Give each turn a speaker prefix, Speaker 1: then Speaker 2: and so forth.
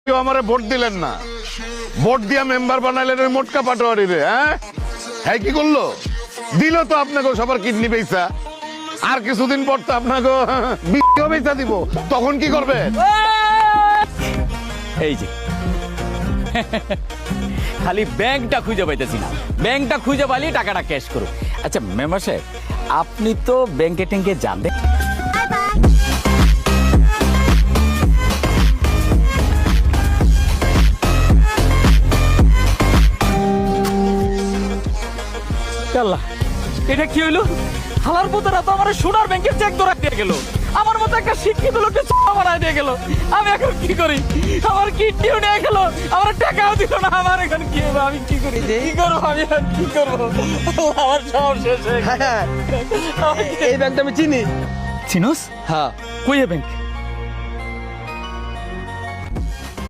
Speaker 1: কেউ আমারে ভোট দিলেন না, ভোট দিয়া মেম্বার বানাইলেন ওই মোটকা পাটোয়ারি রে। হ্যাঁ কি করলো? দিল তো আপনাকে সবার কিডনি বেচা, আর কিছুদিন পর তো আপনাকে বিও বেচা দিব, তখন কি করবে?
Speaker 2: এই যে খালি ব্যাংকটা খুঁজে পাইতেছি না, ব্যাংকটা খুঁজে পাইলে টাকাটা ক্যাশ করো। আচ্ছা মেম্বার সাহেব, আপনি তো ব্যাংকে ট্যাঙ্কে যান দেখ। আল্লাহ, এটা কি হইলো? হালার পুতরা তো আমার সোনার ব্যাংকের চেক ধরা দিয়ে গেল, আমার মতো একটা শিক্ষিত লোককে চোখা বানায় দিয়ে গেল। আমি এখন কি করি? আমার কিডনিও নিয়ে গেল, আমার টাকাও দিল না। আমার এখন কি হবে? আমি কি করি? কি করবো? আমি এখন কি করবো? আমার সব শেষ হয়ে গেল।
Speaker 3: এই ব্যাংকটা আমি চিনি।
Speaker 2: চিনোস?
Speaker 3: হ্যাঁ,
Speaker 2: কই ব্যাংক?